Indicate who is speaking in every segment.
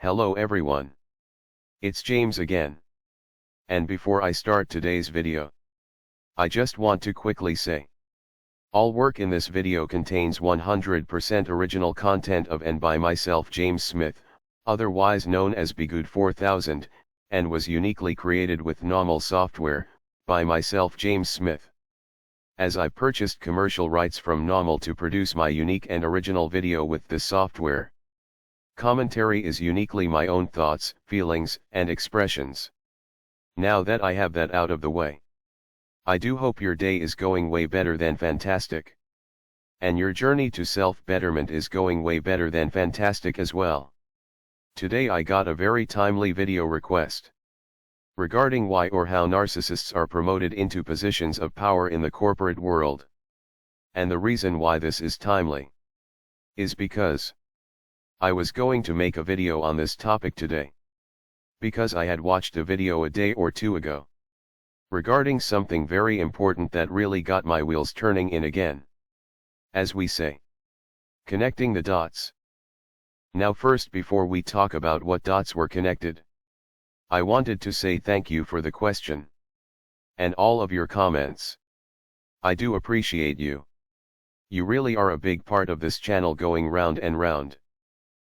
Speaker 1: Hello everyone. It's James again. And before I start today's video, I just want to quickly say, all work in this video contains 100% original content of and by myself James Smith, otherwise known as Bgood 4000, and was uniquely created with NAWMAL software, by myself James Smith. As I purchased commercial rights from NAWMAL to produce my unique and original video with this software. Commentary is uniquely my own thoughts, feelings, and expressions. Now that I have that out of the way, I do hope your day is going way better than fantastic. And your journey to self-betterment is going way better than fantastic as well. Today I got a very timely video request regarding why or how narcissists are promoted into positions of power in the corporate world. And the reason why this is timely is because I was going to make a video on this topic today, because I had watched a video a day or two ago regarding something very important that really got my wheels turning in again. As we say, connecting the dots. Now first, before we talk about what dots were connected, I wanted to say thank you for the question and all of your comments. I do appreciate you. You really are a big part of this channel going round and round.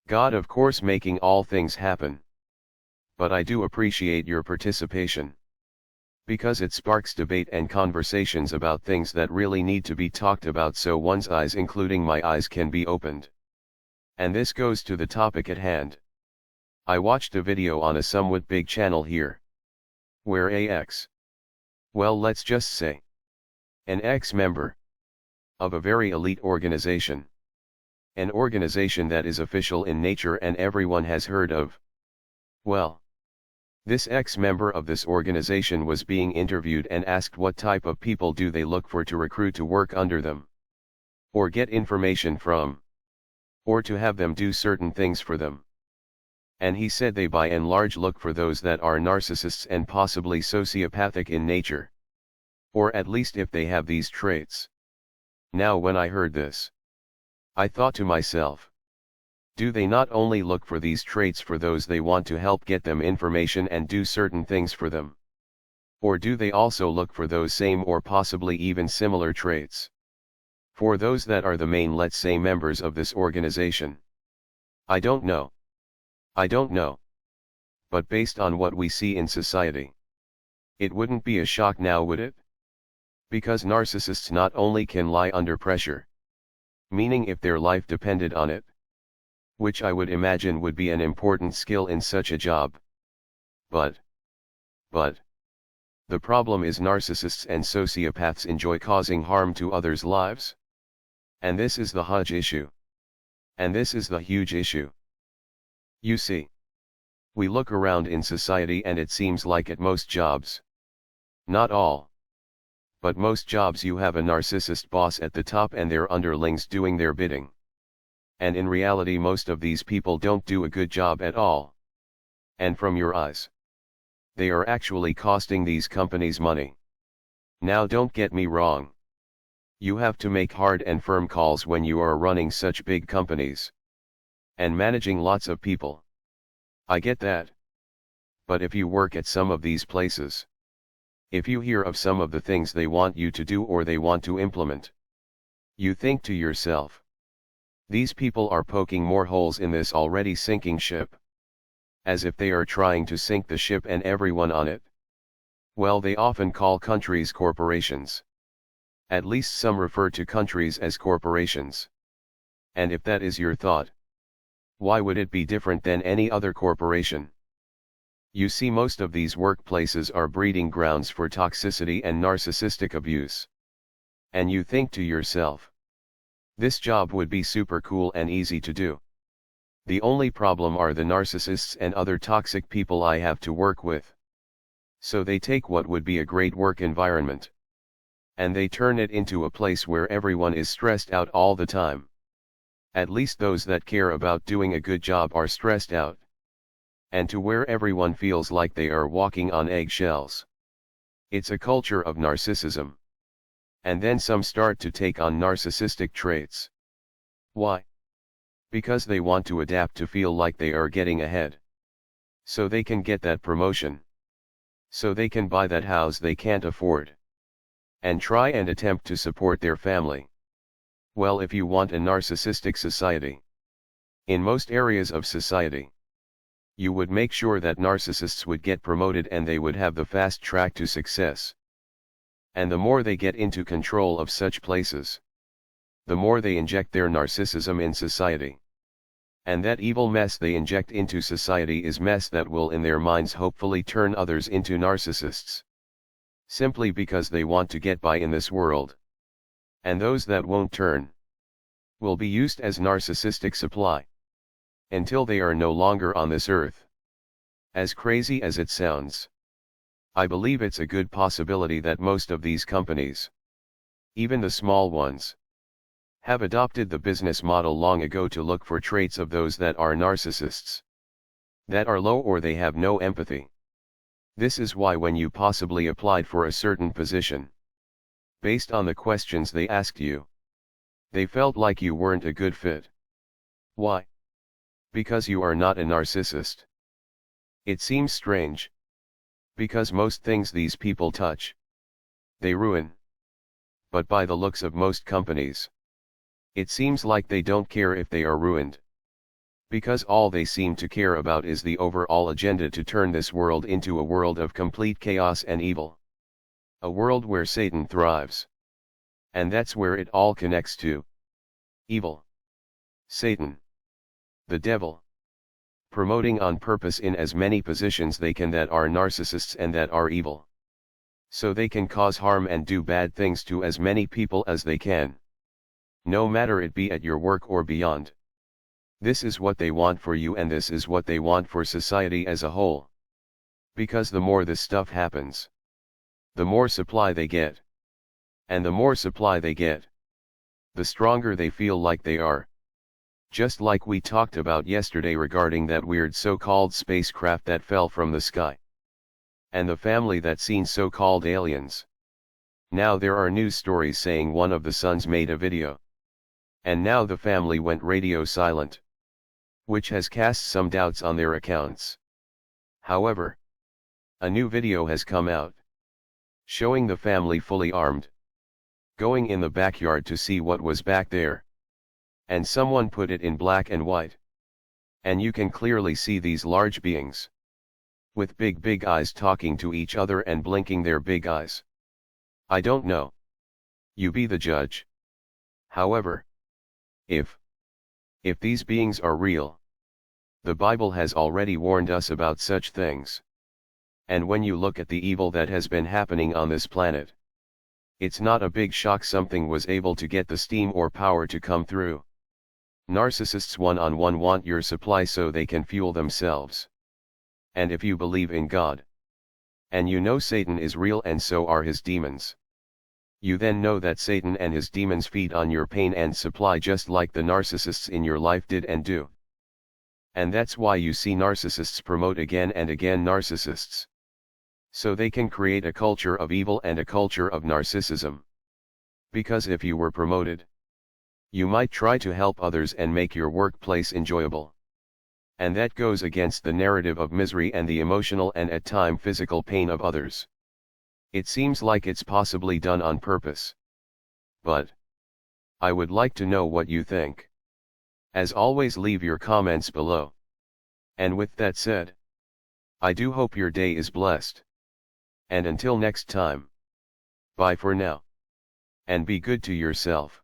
Speaker 1: God of course making all things happen. But I do appreciate your participation, because it sparks debate and conversations about things that really need to be talked about, so one's eyes, including my eyes, can be opened. And this goes to the topic at hand. I watched a video on a somewhat big channel here, where well, let's just say, an ex-member of a very elite organization, an organization that is official in nature and everyone has heard of. Well, this ex-member of this organization was being interviewed and asked what type of people do they look for to recruit to work under them, or get information from, or to have them do certain things for them. And he said they by and large look for those that are narcissists and possibly sociopathic in nature, or at least if they have these traits. Now when I heard this, I thought to myself, do they not only look for these traits for those they want to help get them information and do certain things for them? Or do they also look for those same or possibly even similar traits for those that are the main, let's say, members of this organization? I don't know. But based on what we see in society, it wouldn't be a shock now, would it? Because narcissists not only can lie under pressure, meaning if their life depended on it, which I would imagine would be an important skill in such a job. But the problem is narcissists and sociopaths enjoy causing harm to others' lives. And this is the huge issue. And this is the huge issue. You see, we look around in society and it seems like at most jobs, not all, but most jobs, you have a narcissist boss at the top and their underlings doing their bidding. And in reality most of these people don't do a good job at all. And from your eyes, they are actually costing these companies money. Now don't get me wrong. You have to make hard and firm calls when you are running such big companies and managing lots of people. I get that. But if you work at some of these places, if you hear of some of the things they want you to do or they want to implement, you think to yourself, these people are poking more holes in this already sinking ship, as if they are trying to sink the ship and everyone on it. Well, they often call countries corporations. At least some refer to countries as corporations. And if that is your thought, why would it be different than any other corporation? You see, most of these workplaces are breeding grounds for toxicity and narcissistic abuse. And you think to yourself, this job would be super cool and easy to do. The only problem are the narcissists and other toxic people I have to work with. So they take what would be a great work environment, and they turn it into a place where everyone is stressed out all the time. At least those that care about doing a good job are stressed out. And to where everyone feels like they are walking on eggshells. It's a culture of narcissism. And then some start to take on narcissistic traits. Why? Because they want to adapt to feel like they are getting ahead. So they can get that promotion. So they can buy that house they can't afford. And try and attempt to support their family. Well, if you want a narcissistic society, in most areas of society, you would make sure that narcissists would get promoted and they would have the fast track to success. And the more they get into control of such places, the more they inject their narcissism in society. And that evil mess they inject into society is mess that will in their minds hopefully turn others into narcissists. Simply because they want to get by in this world. And those that won't turn will be used as narcissistic supply. Until they are no longer on this earth. As crazy as it sounds, I believe it's a good possibility that most of these companies, even the small ones, have adopted the business model long ago to look for traits of those that are narcissists, that are low or they have no empathy. This is why when you possibly applied for a certain position, based on the questions they asked you, they felt like you weren't a good fit. Why? Because you are not a narcissist. It seems strange. Because most things these people touch, they ruin. But by the looks of most companies, it seems like they don't care if they are ruined. Because all they seem to care about is the overall agenda to turn this world into a world of complete chaos and evil. A world where Satan thrives. And that's where it all connects to. Evil. Satan. The devil. Promoting on purpose in as many positions they can that are narcissists and that are evil. So they can cause harm and do bad things to as many people as they can. No matter it be at your work or beyond. This is what they want for you and this is what they want for society as a whole. Because the more this stuff happens, the more supply they get. And the more supply they get, the stronger they feel like they are. Just like we talked about yesterday regarding that weird so-called spacecraft that fell from the sky. And the family that seen so-called aliens. Now there are news stories saying one of the sons made a video. And now the family went radio silent. Which has cast some doubts on their accounts. However, a new video has come out. Showing the family fully armed. Going in the backyard to see what was back there. And someone put it in black and white. And you can clearly see these large beings. With big eyes talking to each other and blinking their big eyes. I don't know. You be the judge. However, if these beings are real, the Bible has already warned us about such things. And when you look at the evil that has been happening on this planet, it's not a big shock something was able to get the steam or power to come through. Narcissists one-on-one want your supply so they can fuel themselves. And if you believe in God, and you know Satan is real and so are his demons, you then know that Satan and his demons feed on your pain and supply just like the narcissists in your life did and do. And that's why you see narcissists promote again and again narcissists. So they can create a culture of evil and a culture of narcissism. Because if you were promoted, you might try to help others and make your workplace enjoyable. And that goes against the narrative of misery and the emotional and at times physical pain of others. It seems like it's possibly done on purpose. But I would like to know what you think. As always, leave your comments below. And with that said, I do hope your day is blessed. And until next time, bye for now. And be good to yourself.